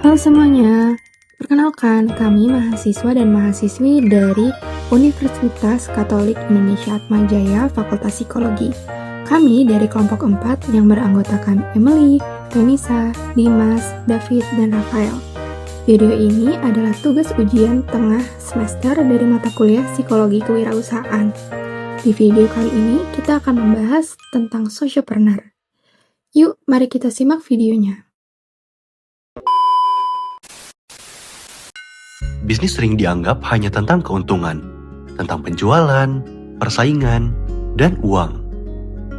Halo semuanya, perkenalkan kami mahasiswa dan mahasiswi dari Universitas Katolik Indonesia Atmajaya Fakultas Psikologi. Kami dari kelompok 4 yang beranggotakan Emily, Renisa, Dimas, David, dan Rafael. Video ini adalah tugas ujian tengah semester dari mata kuliah Psikologi Kewirausahaan. Di video kali ini kita akan membahas tentang sociopreneur. Yuk, mari kita simak videonya. Bisnis sering dianggap hanya tentang keuntungan, tentang penjualan, persaingan, dan uang.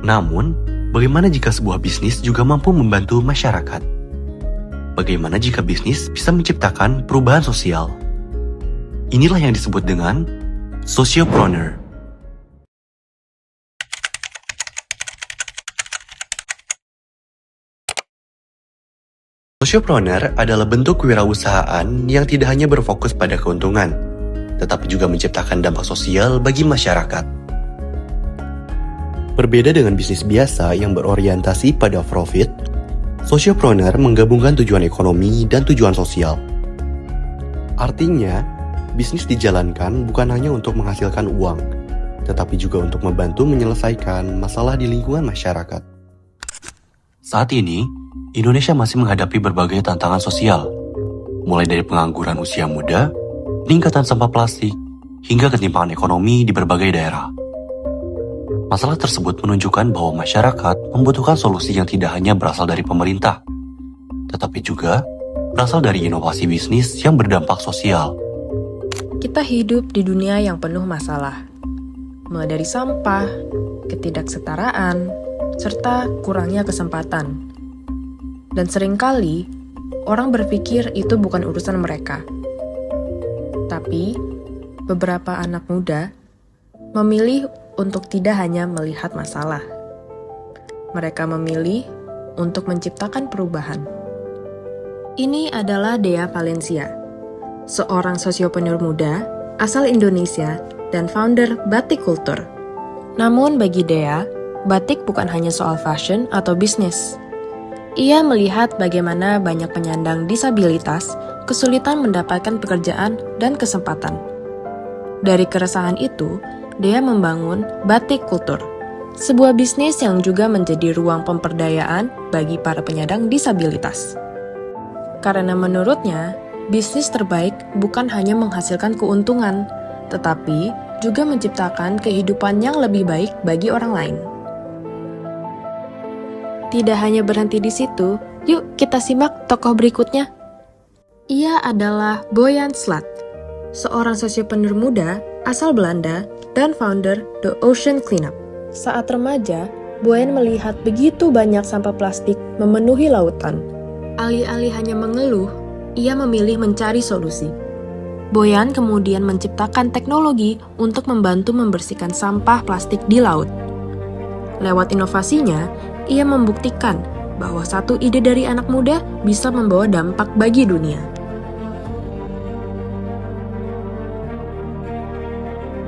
Namun, bagaimana jika sebuah bisnis juga mampu membantu masyarakat? Bagaimana jika bisnis bisa menciptakan perubahan sosial? Inilah yang disebut dengan sociopreneur. Sociopreneur adalah bentuk kewirausahaan yang tidak hanya berfokus pada keuntungan, tetapi juga menciptakan dampak sosial bagi masyarakat. Berbeda dengan bisnis biasa yang berorientasi pada profit, sociopreneur menggabungkan tujuan ekonomi dan tujuan sosial. Artinya, bisnis dijalankan bukan hanya untuk menghasilkan uang, tetapi juga untuk membantu menyelesaikan masalah di lingkungan masyarakat. Saat ini, Indonesia masih menghadapi berbagai tantangan sosial, mulai dari pengangguran usia muda, peningkatan sampah plastik, hingga ketimpangan ekonomi di berbagai daerah. Masalah tersebut menunjukkan bahwa masyarakat membutuhkan solusi yang tidak hanya berasal dari pemerintah, tetapi juga berasal dari inovasi bisnis yang berdampak sosial. Kita hidup di dunia yang penuh masalah, mulai dari sampah, ketidaksetaraan, serta kurangnya kesempatan. Dan seringkali, orang berpikir itu bukan urusan mereka. Tapi, beberapa anak muda memilih untuk tidak hanya melihat masalah. Mereka memilih untuk menciptakan perubahan. Ini adalah Dea Valencia, seorang sosiopreneur muda asal Indonesia dan founder Batik Kultur. Namun bagi Dea, batik bukan hanya soal fashion atau bisnis. Ia melihat bagaimana banyak penyandang disabilitas kesulitan mendapatkan pekerjaan dan kesempatan. Dari keresahan itu, Dea membangun Batik Kultur, sebuah bisnis yang juga menjadi ruang pemberdayaan bagi para penyandang disabilitas. Karena menurutnya, bisnis terbaik bukan hanya menghasilkan keuntungan, tetapi juga menciptakan kehidupan yang lebih baik bagi orang lain. Tidak hanya berhenti di situ, yuk kita simak tokoh berikutnya. Ia adalah Boyan Slat, seorang sosiopreneur muda asal Belanda dan founder The Ocean Cleanup. Saat remaja, Boyan melihat begitu banyak sampah plastik memenuhi lautan. Alih-alih hanya mengeluh, ia memilih mencari solusi. Boyan kemudian menciptakan teknologi untuk membantu membersihkan sampah plastik di laut. Lewat inovasinya, ia membuktikan bahwa satu ide dari anak muda bisa membawa dampak bagi dunia.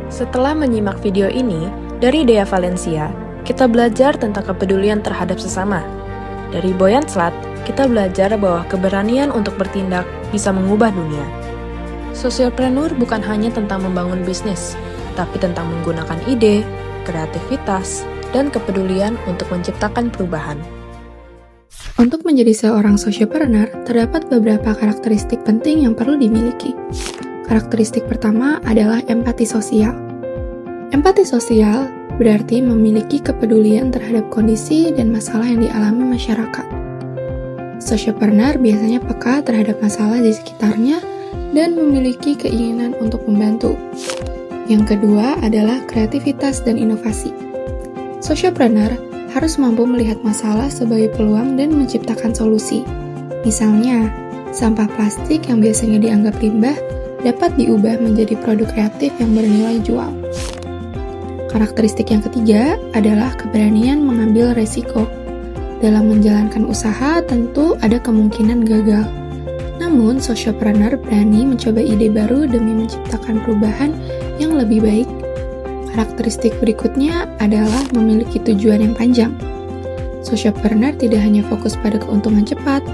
Setelah menyimak video ini, dari Dea Valencia, kita belajar tentang kepedulian terhadap sesama. Dari Boyan Slat, kita belajar bahwa keberanian untuk bertindak bisa mengubah dunia. Sociopreneur bukan hanya tentang membangun bisnis, tapi tentang menggunakan ide, kreativitas, dan kepedulian untuk menciptakan perubahan. Untuk menjadi seorang sociopreneur, terdapat beberapa karakteristik penting yang perlu dimiliki. Karakteristik pertama adalah empati sosial. Empati sosial berarti memiliki kepedulian terhadap kondisi dan masalah yang dialami masyarakat. Sociopreneur biasanya peka terhadap masalah di sekitarnya dan memiliki keinginan untuk membantu. Yang kedua adalah kreativitas dan inovasi. Sociopreneur harus mampu melihat masalah sebagai peluang dan menciptakan solusi. Misalnya, sampah plastik yang biasanya dianggap limbah dapat diubah menjadi produk kreatif yang bernilai jual. Karakteristik yang ketiga adalah keberanian mengambil resiko. Dalam menjalankan usaha tentu ada kemungkinan gagal. Namun, sociopreneur berani mencoba ide baru demi menciptakan perubahan yang lebih baik. Karakteristik berikutnya adalah memiliki tujuan yang panjang. Sociopreneur tidak hanya fokus pada keuntungan cepat,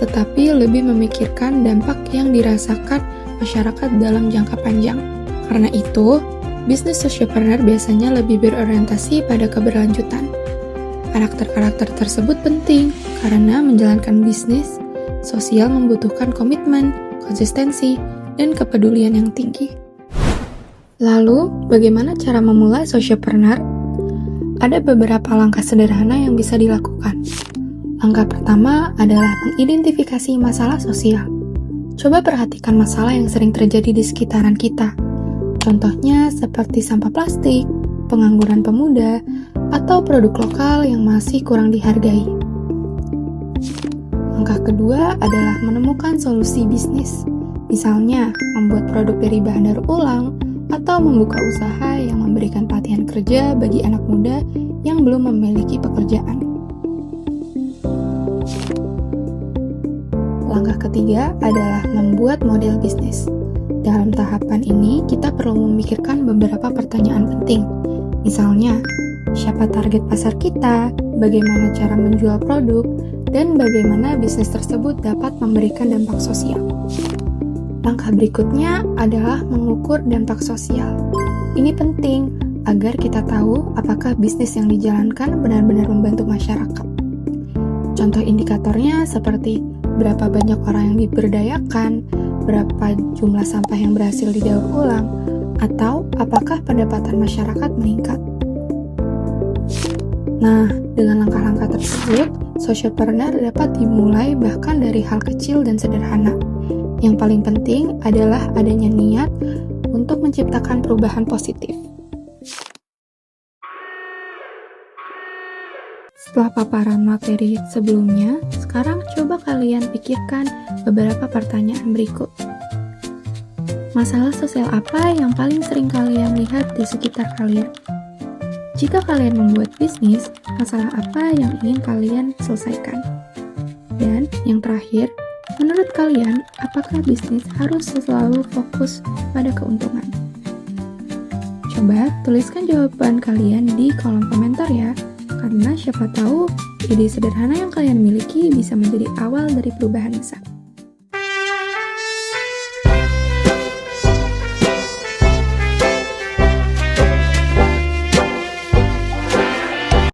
tetapi lebih memikirkan dampak yang dirasakan masyarakat dalam jangka panjang. Karena itu, bisnis sociopreneur biasanya lebih berorientasi pada keberlanjutan. Karakter-karakter tersebut penting karena menjalankan bisnis sosial membutuhkan komitmen, konsistensi, dan kepedulian yang tinggi. Lalu, bagaimana cara memulai sociopreneur? Ada beberapa langkah sederhana yang bisa dilakukan. Langkah pertama adalah mengidentifikasi masalah sosial. Coba perhatikan masalah yang sering terjadi di sekitaran kita. Contohnya seperti sampah plastik, pengangguran pemuda, atau produk lokal yang masih kurang dihargai. Langkah kedua adalah menemukan solusi bisnis. Misalnya, membuat produk dari bahan daur ulang, atau membuka usaha yang memberikan pelatihan kerja bagi anak muda yang belum memiliki pekerjaan. Langkah ketiga adalah membuat model bisnis. Dalam tahapan ini, kita perlu memikirkan beberapa pertanyaan penting. Misalnya, siapa target pasar kita, bagaimana cara menjual produk, dan bagaimana bisnis tersebut dapat memberikan dampak sosial. Langkah berikutnya adalah mengukur dampak sosial. Ini penting agar kita tahu apakah bisnis yang dijalankan benar-benar membantu masyarakat. Contoh indikatornya seperti berapa banyak orang yang diberdayakan, berapa jumlah sampah yang berhasil didaur ulang, atau apakah pendapatan masyarakat meningkat. Nah, dengan langkah-langkah tersebut, sociopreneur dapat dimulai bahkan dari hal kecil dan sederhana. Yang paling penting adalah adanya niat untuk menciptakan perubahan positif. Setelah paparan materi sebelumnya, sekarang coba kalian pikirkan beberapa pertanyaan berikut. Masalah sosial apa yang paling sering kalian lihat di sekitar kalian? Jika kalian membuat bisnis, masalah apa yang ingin kalian selesaikan? Dan yang terakhir, menurut kalian, apakah bisnis harus selalu fokus pada keuntungan? Coba tuliskan jawaban kalian di kolom komentar ya, karena siapa tahu ide sederhana yang kalian miliki bisa menjadi awal dari perubahan besar.